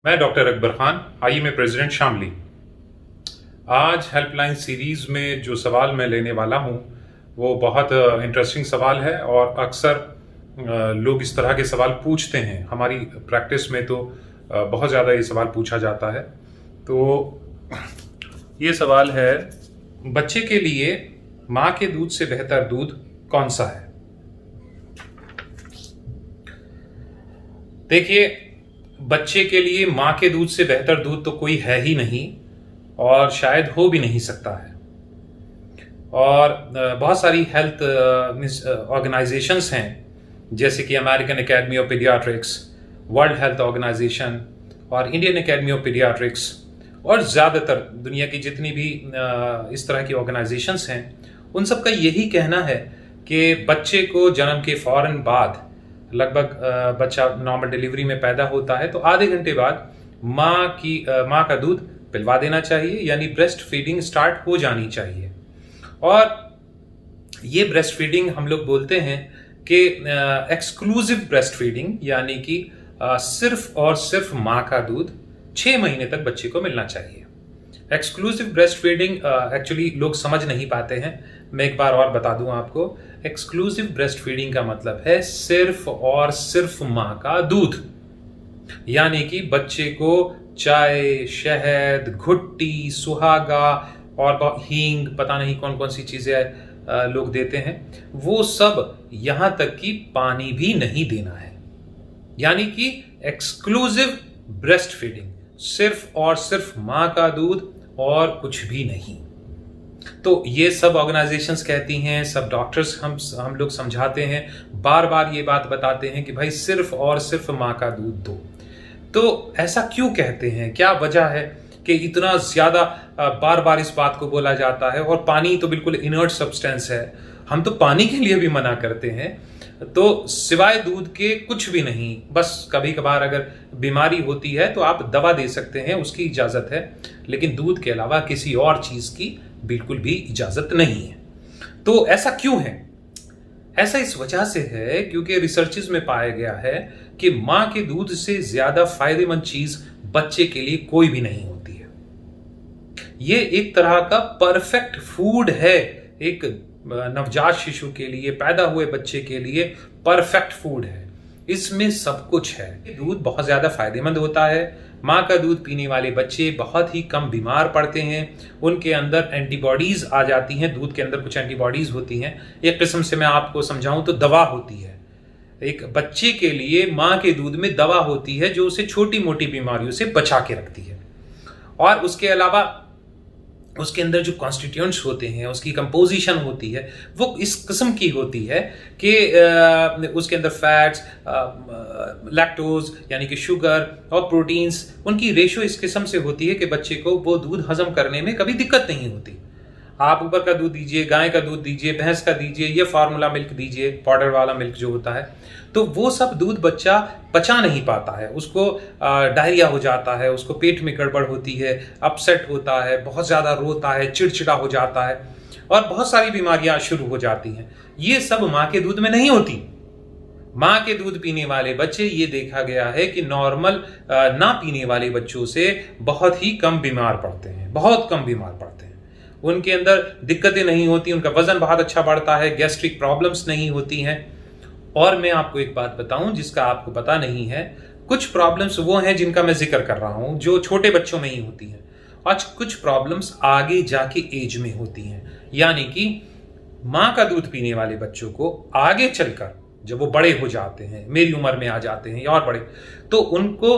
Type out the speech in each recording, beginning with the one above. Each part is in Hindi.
मैं डॉक्टर अकबर खान, आइए मैं प्रेसिडेंट शामली। आज हेल्पलाइन सीरीज में जो सवाल मैं लेने वाला हूं वो बहुत इंटरेस्टिंग सवाल है और अक्सर लोग इस तरह के सवाल पूछते हैं। हमारी प्रैक्टिस में तो बहुत ज़्यादा ये सवाल पूछा जाता है। तो ये सवाल है, बच्चे के लिए माँ के दूध से बेहतर दूध कौन सा है? देखिए, बच्चे के लिए माँ के दूध से बेहतर दूध तो कोई है ही नहीं और शायद हो भी नहीं सकता है। और बहुत सारी हेल्थ ऑर्गेनाइजेशंस हैं, जैसे कि American Academy of Pediatrics, World Health Organisation और इंडियन एकेडमी ऑफ पीडियाट्रिक्स और ज़्यादातर दुनिया की जितनी भी इस तरह की ऑर्गेनाइजेशंस हैं, उन सब का यही कहना है कि बच्चे को जन्म के फौरन बाद, लगभग बच्चा नॉर्मल डिलीवरी में पैदा होता है तो आधे घंटे बाद माँ का दूध पिलवा देना चाहिए, यानी ब्रेस्ट फीडिंग स्टार्ट हो जानी चाहिए। और ये ब्रेस्ट फीडिंग हम लोग बोलते हैं कि एक्सक्लूसिव ब्रेस्ट फीडिंग, यानी कि सिर्फ और सिर्फ माँ का दूध 6 महीने तक बच्चे को मिलना चाहिए। एक्सक्लूसिव ब्रेस्ट फीडिंग एक्चुअली लोग समझ नहीं पाते हैं। मैं एक बार और बता दूं आपको, एक्सक्लूसिव ब्रेस्ट फीडिंग का मतलब है सिर्फ और सिर्फ माँ का दूध, यानी कि बच्चे को चाय, शहद, घुट्टी, सुहागा और हींग, पता नहीं कौन कौन सी चीजें लोग देते हैं, वो सब यहां तक कि पानी भी नहीं देना है। यानी कि एक्सक्लूसिव ब्रेस्ट फीडिंग, सिर्फ और सिर्फ माँ का दूध और कुछ भी नहीं। तो ये सब ऑर्गेनाइजेशंस कहती हैं, सब डॉक्टर्स हम लोग समझाते हैं, बार बार ये बात बताते हैं कि भाई सिर्फ और सिर्फ माँ का दूध दो। तो ऐसा क्यों कहते हैं? क्या वजह है कि इतना ज्यादा बार बार इस बात को बोला जाता है? और पानी तो बिल्कुल इनर्ट सब्सटेंस है, हम तो पानी के लिए भी मना करते हैं। तो सिवाय दूध के कुछ भी नहीं, बस कभी कभार अगर बीमारी होती है तो आप दवा दे सकते हैं, उसकी इजाजत है, लेकिन दूध के अलावा किसी और चीज की बिल्कुल भी इजाजत नहीं है। तो ऐसा क्यों है? ऐसा इस वजह से है क्योंकि रिसर्चेस में पाया गया है कि मां के दूध से ज्यादा फायदेमंद चीज बच्चे के लिए कोई भी नहीं होती है। ये एक तरह का परफेक्ट फूड है, एक नवजात शिशु के लिए, पैदा हुए बच्चे के लिए परफेक्ट फूड है। इसमें सब कुछ है। दूध बहुत ज्यादा फायदेमंद होता है। माँ का दूध पीने वाले बच्चे बहुत ही कम बीमार पड़ते हैं, उनके अंदर एंटीबॉडीज आ जाती हैं, दूध के अंदर कुछ एंटीबॉडीज होती हैं। एक किस्म से मैं आपको समझाऊं तो दवा होती है। एक बच्चे के लिए माँ के दूध में दवा होती है जो उसे छोटी मोटी बीमारियों से बचा के रखती है। और उसके अलावा उसके अंदर जो कॉन्स्टिट्यूएंट्स होते हैं, उसकी कंपोजिशन होती है, वो इस किस्म की होती है कि उसके अंदर फैट्स, लैक्टोज यानी कि शुगर और प्रोटीन्स, उनकी रेशो इस किस्म से होती है कि बच्चे को वो दूध हजम करने में कभी दिक्कत नहीं होती। आप ऊपर का दूध दीजिए, गाय का दूध दीजिए, भैंस का दीजिए, ये फार्मूला मिल्क दीजिए, पाउडर वाला मिल्क जो होता है, तो वो सब दूध बच्चा पचा नहीं पाता है, उसको डायरिया हो जाता है, उसको पेट में गड़बड़ होती है, अपसेट होता है, बहुत ज्यादा रोता है, चिड़चिड़ा हो जाता है और बहुत सारी बीमारियां शुरू हो जाती हैं। ये सब माँ के दूध में नहीं होती। माँ के दूध पीने वाले बच्चे, ये देखा गया है कि नॉर्मल ना पीने वाले बच्चों से बहुत ही कम बीमार पड़ते हैं, बहुत कम बीमार पड़ते हैं। उनके अंदर दिक्कतें नहीं होती, उनका वजन बहुत अच्छा बढ़ता है, गैस्ट्रिक प्रॉब्लम्स नहीं होती हैं। और मैं आपको एक बात बताऊं जिसका आपको पता नहीं है, कुछ प्रॉब्लम्स वो हैं जिनका मैं जिक्र कर रहा हूं जो छोटे बच्चों में ही होती हैं, और कुछ प्रॉब्लम्स आगे जाके एज में होती हैं। यानी कि माँ का दूध पीने वाले बच्चों को आगे चलकर जब वो बड़े हो जाते हैं, मेरी उम्र में आ जाते हैं या और बड़े, तो उनको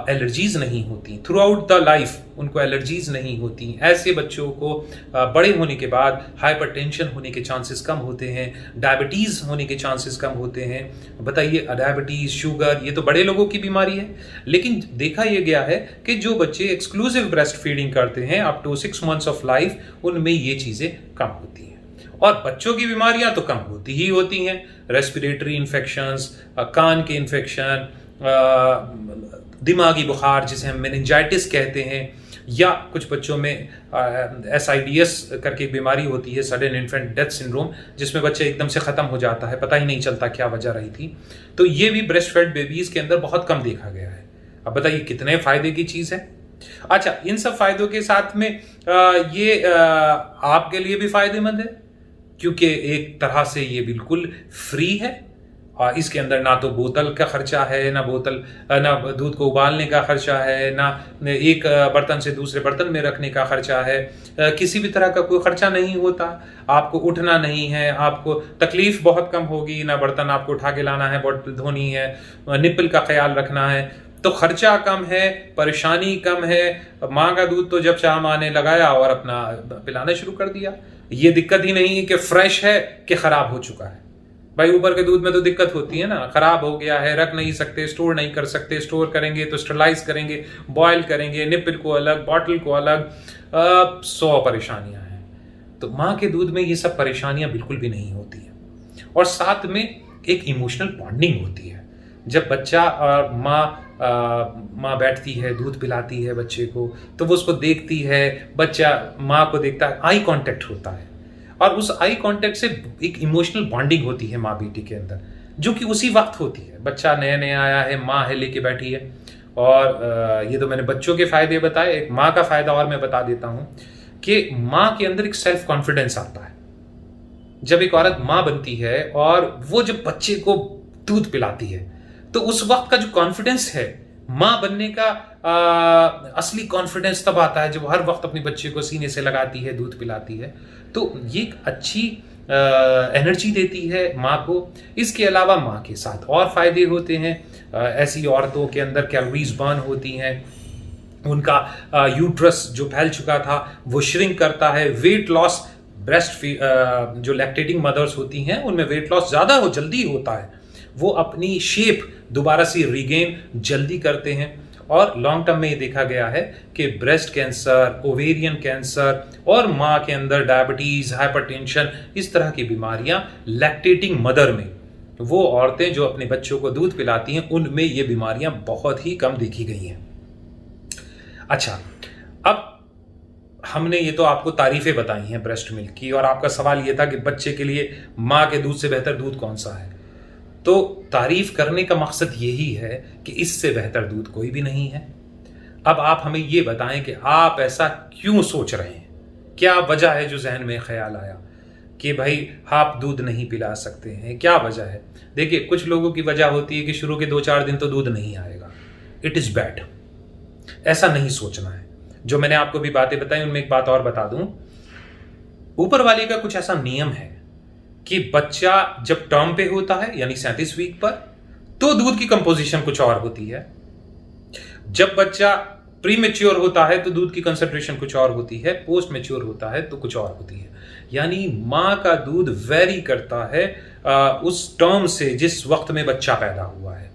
एलर्जीज नहीं होती। थ्रू आउट द लाइफ उनको एलर्जीज नहीं होती। ऐसे बच्चों को बड़े होने के बाद हाइपरटेंशन होने के चांसेस कम होते हैं, डायबिटीज होने के चांसेस कम होते हैं। बताइए, डायबिटीज, शुगर, ये तो बड़े लोगों की बीमारी है। लेकिन देखा यह गया है कि जो बच्चे एक्सक्लूसिव ब्रेस्ट फीडिंग करते हैं up to 6 months of life, उनमें ये चीजें कम होती हैं। और बच्चों की बीमारियां तो कम होती ही होती हैं, रेस्पिरेटरी इन्फेक्शंस, कान के इन्फेक्शन, दिमागी बुखार जिसे हम मेनिंजाइटिस कहते हैं, या कुछ बच्चों में SIDS करके एक बीमारी होती है, सडन इन्फेंट डेथ सिंड्रोम, जिसमें बच्चे एकदम से खत्म हो जाता है, पता ही नहीं चलता क्या वजह रही थी। तो ये भी ब्रेस्ट फेड बेबीज के अंदर बहुत कम देखा गया है। अब बताइए कितने फायदे की चीज है। अच्छा, इन सब फायदों के साथ में ये आपके लिए भी फायदेमंद है, क्योंकि एक तरह से ये बिल्कुल फ्री है। और इसके अंदर ना तो बोतल का खर्चा है, ना दूध को उबालने का खर्चा है, ना एक बर्तन से दूसरे बर्तन में रखने का खर्चा है, किसी भी तरह का कोई खर्चा नहीं होता। आपको उठना नहीं है, आपको तकलीफ बहुत कम होगी, ना बर्तन आपको उठा के लाना है, बोतल धोनी है, निप्पल का ख्याल रखना है। तो खर्चा कम है, परेशानी कम है। माँ का दूध तो जब चाह माँ ने लगाया और अपना पिलाना शुरू कर दिया। ये दिक्कत ही नहीं है कि फ्रेश है कि खराब हो चुका है। भाई ऊपर के दूध में तो दिक्कत होती है ना, खराब हो गया है, रख नहीं सकते, स्टोर नहीं कर सकते, स्टोर करेंगे तो स्टरलाइज करेंगे, बॉयल करेंगे, निप्पल को अलग, बॉटल को अलग, 100 परेशानियां हैं। तो माँ के दूध में ये सब परेशानियां बिल्कुल भी नहीं होती है। और साथ में एक इमोशनल बॉन्डिंग होती है। जब बच्चा और माँ बैठती है, दूध पिलाती है बच्चे को, तो वो उसको देखती है, बच्चा माँ को देखता है, आई कांटेक्ट होता है। और उस आई कांटेक्ट से एक इमोशनल बॉन्डिंग होती है माँ बेटी के अंदर, जो कि उसी वक्त होती है। बच्चा नया नया आया है, माँ है लेके बैठी है। और ये तो मैंने बच्चों के फायदे बताए। एक माँ का फायदा और मैं बता देता हूं कि माँ के अंदर एक सेल्फ कॉन्फिडेंस आता है। जब एक औरत माँ बनती है और वो जब बच्चे को दूध पिलाती है, तो उस वक्त का जो कॉन्फिडेंस है, माँ बनने का असली कॉन्फिडेंस तब आता है जब हर वक्त अपने बच्चे को सीने से लगाती है, दूध पिलाती है। तो ये एक अच्छी एनर्जी देती है माँ को। इसके अलावा माँ के साथ और फायदे होते हैं। ऐसी औरतों के अंदर कैलोरीज बर्न होती हैं, उनका यूट्रस जो फैल चुका था वो श्रिंक करता है, वेट लॉस, ब्रेस्ट जो लैक्टेटिंग मदर्स होती हैं उनमें वेट लॉस ज़्यादा जल्दी होता है, वो अपनी शेप दोबारा से रिगेन जल्दी करते हैं। और लॉन्ग टर्म में ये देखा गया है कि ब्रेस्ट कैंसर, ओवेरियन कैंसर और माँ के अंदर डायबिटीज, हाइपरटेंशन, इस तरह की बीमारियां लैक्टेटिंग मदर में, वो औरतें जो अपने बच्चों को दूध पिलाती हैं उनमें ये बीमारियां बहुत ही कम देखी गई हैं। अच्छा, अब हमने ये तो आपको तारीफें बताई हैं ब्रेस्ट मिल्क की, और आपका सवाल ये था कि बच्चे के लिए माँ के दूध से बेहतर दूध कौन सा है। तो तारीफ करने का मकसद यही है कि इससे बेहतर दूध कोई भी नहीं है। अब आप हमें ये बताएं कि आप ऐसा क्यों सोच रहे हैं, क्या वजह है जो जहन में ख्याल आया कि भाई आप दूध नहीं पिला सकते हैं, क्या वजह है। देखिए, कुछ लोगों की वजह होती है कि शुरू के 2-4 दिन तो दूध नहीं आएगा, इट इज बैड। ऐसा नहीं सोचना है। जो मैंने आपको भी बातें बताई उनमें एक बात और बता दूं, ऊपर वाले का कुछ ऐसा नियम है कि बच्चा जब टर्म पे होता है यानी 37 वीक पर, तो दूध की कंपोजिशन कुछ और होती है। जब बच्चा प्री मेच्योर होता है तो दूध की कंसंट्रेशन कुछ और होती है, पोस्ट मेच्योर होता है तो कुछ और होती है। यानी माँ का दूध वेरी करता है उस टर्म से जिस वक्त में बच्चा पैदा हुआ है,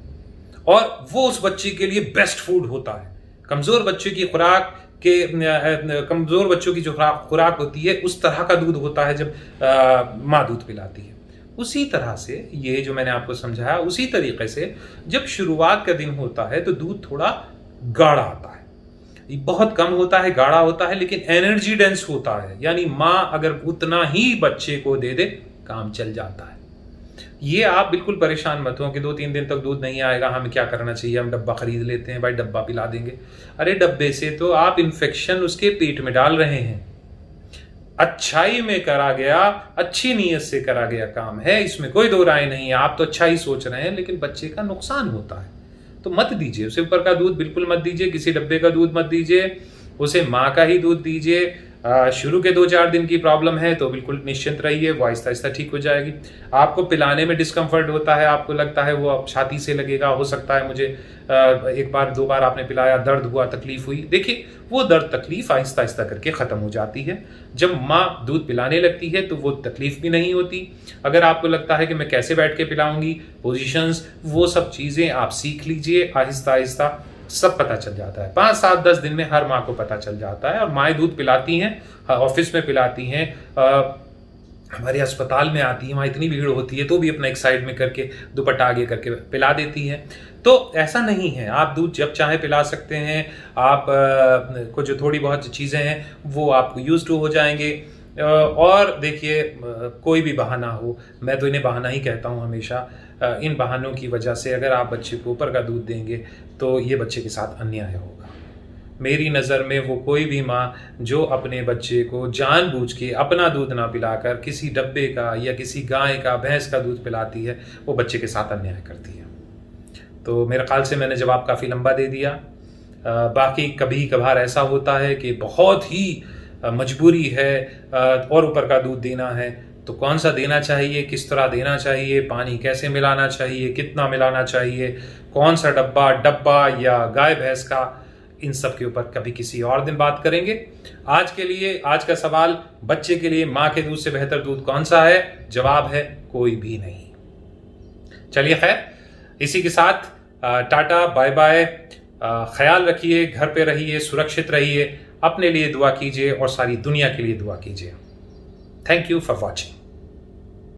और वो उस बच्चे के लिए बेस्ट फूड होता है। कमजोर बच्चे की खुराक कमजोर बच्चों की जो खुराक होती है उस तरह का दूध होता है जब माँ दूध पिलाती है। उसी तरह से ये जो मैंने आपको समझाया, उसी तरीके से जब शुरुआत का दिन होता है तो दूध थोड़ा गाढ़ा आता है, बहुत कम होता है, गाढ़ा होता है, लेकिन एनर्जी डेंस होता है। यानी माँ अगर उतना ही बच्चे को दे दे, काम चल जाता है। ये आप बिल्कुल परेशान मत हो कि 2-3 दिन तक दूध नहीं आएगा, हमें क्या करना चाहिए, हम डब्बा खरीद लेते हैं, भाई डब्बा पिला देंगे। अरे डब्बे से तो आप इन्फेक्शन उसके पेट में डाल रहे हैं। अच्छाई में करा गया, अच्छी नीयत से करा गया काम है, इसमें कोई दो राय नहीं है। आप तो अच्छा ही सोच रहे हैं, लेकिन बच्चे का नुकसान होता है। तो मत दीजिए उसे ऊपर का दूध, बिल्कुल मत दीजिए, किसी डब्बे का दूध मत दीजिए, उसे माँ का ही दूध दीजिए। शुरू के 2-4 दिन की प्रॉब्लम है तो बिल्कुल निश्चिंत रहिए, वो आहिस्ता आहिस्ता ठीक हो जाएगी। आपको पिलाने में डिस्कम्फर्ट होता है, आपको लगता है वो अब छाती से लगेगा, हो सकता है मुझे 1 बार 2 बार आपने पिलाया, दर्द हुआ, तकलीफ हुई, देखिए वो दर्द तकलीफ आहिस्ता आहिस्ता करके ख़त्म हो जाती है। जब माँ दूध पिलाने लगती है तो वो तकलीफ भी नहीं होती। अगर आपको लगता है कि मैं कैसे बैठ के पिलाऊंगी, पोजीशंस, वो सब चीज़ें आप सीख लीजिए, आहिस्ता आहिस्ता सब पता चल जाता है। 5-7-10 दिन में हर माँ को पता चल जाता है। और माएँ दूध पिलाती हैं, ऑफिस में पिलाती हैं, हमारे अस्पताल में आती है, वहाँ इतनी भीड़ होती है तो भी अपना एक साइड में करके दुपट्टा आगे करके पिला देती हैं। तो ऐसा नहीं है, आप दूध जब चाहे पिला सकते हैं। आप को जो थोड़ी बहुत चीज़ें हैं वो आपको यूज टू हो जाएंगे। और देखिए, कोई भी बहाना हो, मैं तो इन्हें बहाना ही कहता हूँ हमेशा, इन बहानों की वजह से अगर आप बच्चे को ऊपर का दूध देंगे तो ये बच्चे के साथ अन्याय होगा। मेरी नज़र में वो कोई भी माँ जो अपने बच्चे को जानबूझ के अपना दूध ना पिलाकर किसी डब्बे का या किसी गाय का भैंस का दूध पिलाती है, वो बच्चे के साथ अन्याय करती है। तो मेरे ख्याल से मैंने जवाब काफ़ी लंबा दे दिया। बाकी कभी कभार ऐसा होता है कि बहुत ही मजबूरी है और ऊपर का दूध देना है, तो कौन सा देना चाहिए, किस तरह देना चाहिए, पानी कैसे मिलाना चाहिए, कितना मिलाना चाहिए, कौन सा डब्बा या गाय भैंस का, इन सब के ऊपर कभी किसी और दिन बात करेंगे। आज के लिए आज का सवाल, बच्चे के लिए माँ के दूध से बेहतर दूध कौन सा है? जवाब है कोई भी नहीं। चलिए खैर, इसी के साथ टाटा बाय बाय। ख्याल रखिए, घर पे रहिए, सुरक्षित रहिए, अपने लिए दुआ कीजिए और सारी दुनिया के लिए दुआ कीजिए। Thank you for watching.